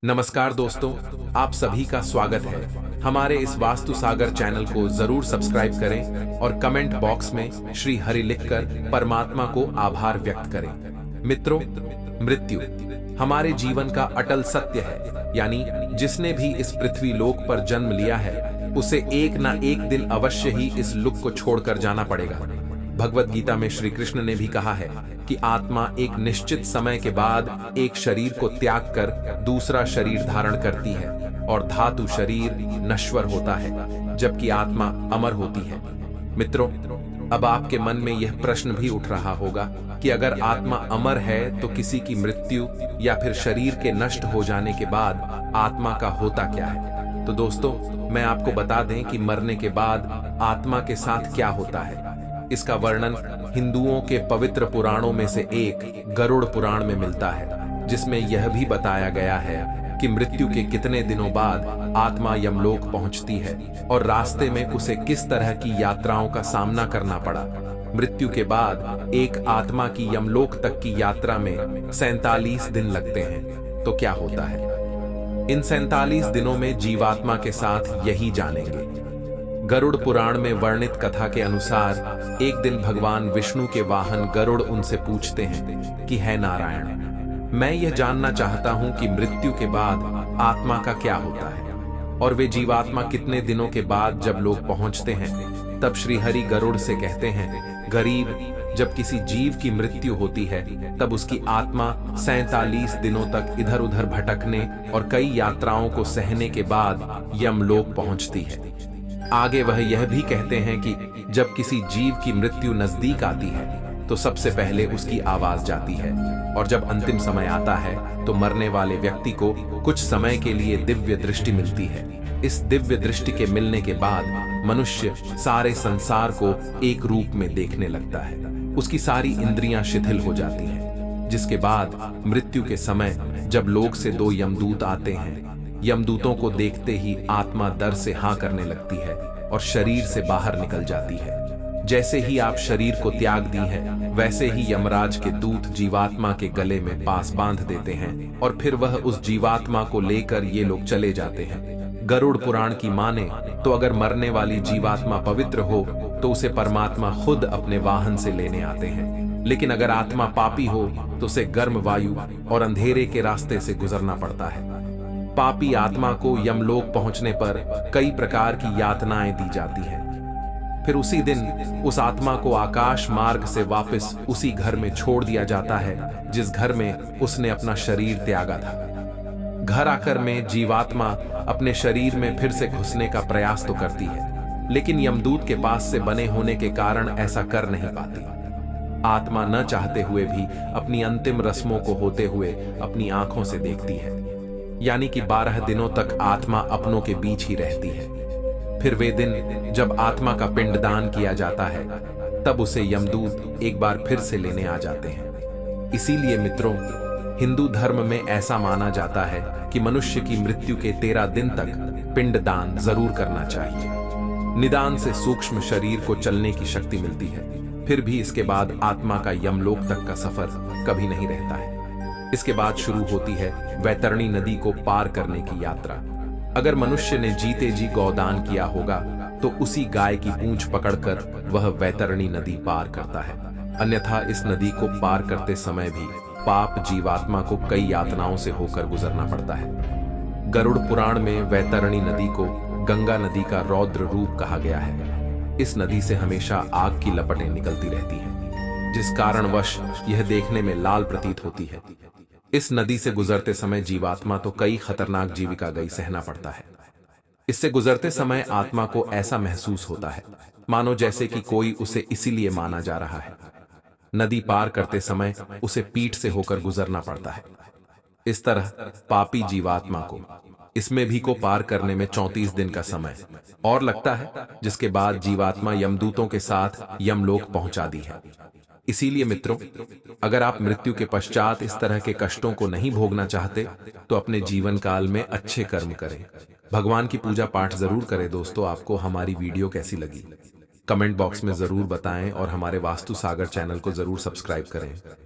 नमस्कार दोस्तों, आप सभी का स्वागत है। हमारे इस वास्तु सागर चैनल को जरूर सब्सक्राइब करें और कमेंट बॉक्स में श्री हरि लिखकर परमात्मा को आभार व्यक्त करें। मित्रों, मृत्यु हमारे जीवन का अटल सत्य है, यानी जिसने भी इस पृथ्वी लोक पर जन्म लिया है उसे एक ना एक दिन अवश्य ही इस लोक को छोड़कर जाना पड़ेगा। भगवत गीता में श्री कृष्ण ने भी कहा है कि आत्मा एक निश्चित समय के बाद एक शरीर को त्याग कर दूसरा शरीर धारण करती है और धातु शरीर नश्वर होता है, जबकि आत्मा अमर होती है। मित्रों, अब आपके मन में यह प्रश्न भी उठ रहा होगा कि अगर आत्मा अमर है तो किसी की मृत्यु या फिर शरीर के नष्ट हो जाने के बाद आत्मा का होता क्या है। तो दोस्तों, मैं आपको बता दें कि मरने के बाद आत्मा के साथ क्या होता है। इसका वर्णन हिंदुओं के पवित्र पुराणों में से एक गरुड़ पुराण में मिलता है, जिसमें यह भी बताया गया है कि मृत्यु के कितने दिनों बाद आत्मा यमलोक पहुंचती है और रास्ते में उसे किस तरह की यात्राओं का सामना करना पड़ा। मृत्यु के बाद एक आत्मा की यमलोक तक की यात्रा में 47 दिन लगते हैं। तो क्या होता है इन 47 दिनों में, जीवात्मा के साथ यही जानेंगे। गरुड़ पुराण में वर्णित कथा के अनुसार एक दिन भगवान विष्णु के वाहन गरुड़ उनसे पूछते हैं कि हे नारायण, मैं यह जानना चाहता हूं कि मृत्यु के बाद आत्मा का क्या होता है और वे जीवात्मा कितने दिनों के बाद जब लोग पहुंचते हैं। तब श्री हरि गरुड़ से कहते हैं, गरीब, जब किसी जीव की मृत्यु होती है तब उसकी आत्मा 47 दिनों तक इधर उधर भटकने और कई यात्राओं को सहने के बाद यमलोक पहुंचती है। आगे वह यह भी कहते हैं कि जब किसी जीव की मृत्यु नजदीक आती है तो सबसे पहले उसकी आवाज जाती है और जब अंतिम समय आता है तो मरने वाले व्यक्ति को कुछ समय के लिए दिव्य दृष्टि मिलती है। इस दिव्य दृष्टि के मिलने के बाद मनुष्य सारे संसार को एक रूप में देखने लगता है। उसकी सारी इंद्रियां शिथिल हो जाती हैं, जिसके बाद मृत्यु के समय जब लोक से 2 यमदूत आते हैं, यमदूतों को देखते ही आत्मा डर से हाँ करने लगती है और शरीर से बाहर निकल जाती है। जैसे ही आप शरीर को त्याग दी है, वैसे ही यमराज के दूत जीवात्मा के गले में पास बांध देते हैं और फिर वह उस जीवात्मा को लेकर ये लोग चले जाते हैं। गरुड़ पुराण की माने तो अगर मरने वाली जीवात्मा पवित्र हो तो उसे परमात्मा खुद अपने वाहन से लेने आते हैं, लेकिन अगर आत्मा पापी हो तो उसे गर्म वायु और अंधेरे के रास्ते से गुजरना पड़ता है। पापी आत्मा को यमलोक पहुंचने पर कई प्रकार की यातनाएं दी जाती हैं। फिर उसी दिन उस आत्मा को आकाश मार्ग से वापस उसी घर में छोड़ दिया जाता है जिस घर में उसने अपना शरीर त्यागा था। घर आकर में जीवात्मा अपने शरीर में फिर से घुसने का प्रयास तो करती है, लेकिन यमदूत के पास से बने होने के कारण ऐसा कर नहीं पाती। आत्मा न चाहते हुए भी अपनी अंतिम रस्मों को होते हुए अपनी आंखों से देखती है, यानी कि 12 दिनों तक आत्मा अपनों के बीच ही रहती है। फिर वे दिन जब आत्मा का पिंडदान किया जाता है तब उसे यमदूत एक बार फिर से लेने आ जाते हैं। इसीलिए मित्रों, हिंदू धर्म में ऐसा माना जाता है कि मनुष्य की मृत्यु के 13 दिन तक पिंडदान जरूर करना चाहिए। निदान से सूक्ष्म शरीर को चलने की शक्ति मिलती है। फिर भी इसके बाद आत्मा का यमलोक तक का सफर कभी नहीं रहता है। इसके बाद शुरू होती है वैतरणी नदी को पार करने की यात्रा। अगर मनुष्य ने जीते जी गौदान किया होगा तो उसी गाय की पूंछ पकड़कर वह वैतरणी नदी पार करता है, अन्यथा इस नदी को पार करते समय भी पाप जीवात्मा को कई यातनाओं से होकर गुजरना पड़ता है। गरुड़ पुराण में वैतरणी नदी को गंगा नदी का रौद्र रूप कहा गया है। इस नदी से हमेशा आग की लपटें निकलती रहती हैं, जिस कारणवश यह देखने में लाल प्रतीत होती है। इस नदी से गुजरते समय जीवात्मा तो कई खतरनाक जीविका गई सहना पड़ता है। इससे गुजरते समय आत्मा को ऐसा महसूस होता है मानो जैसे कि कोई उसे इसीलिए माना जा रहा है। नदी पार करते समय उसे पीठ से होकर गुजरना पड़ता है। इस तरह पापी जीवात्मा को इसमें भी को पार करने में 34 दिन का समय और लगता है, जिसके बाद जीवात्मा यमदूतों के साथ यमलोक पहुंचा दी है। इसीलिए मित्रों, अगर आप मृत्यु के पश्चात इस तरह के कष्टों को नहीं भोगना चाहते तो अपने जीवन काल में अच्छे कर्म करें, भगवान की पूजा पाठ जरूर करें। दोस्तों, आपको हमारी वीडियो कैसी लगी कमेंट बॉक्स में जरूर बताएं और हमारे वास्तु सागर चैनल को जरूर सब्सक्राइब करें।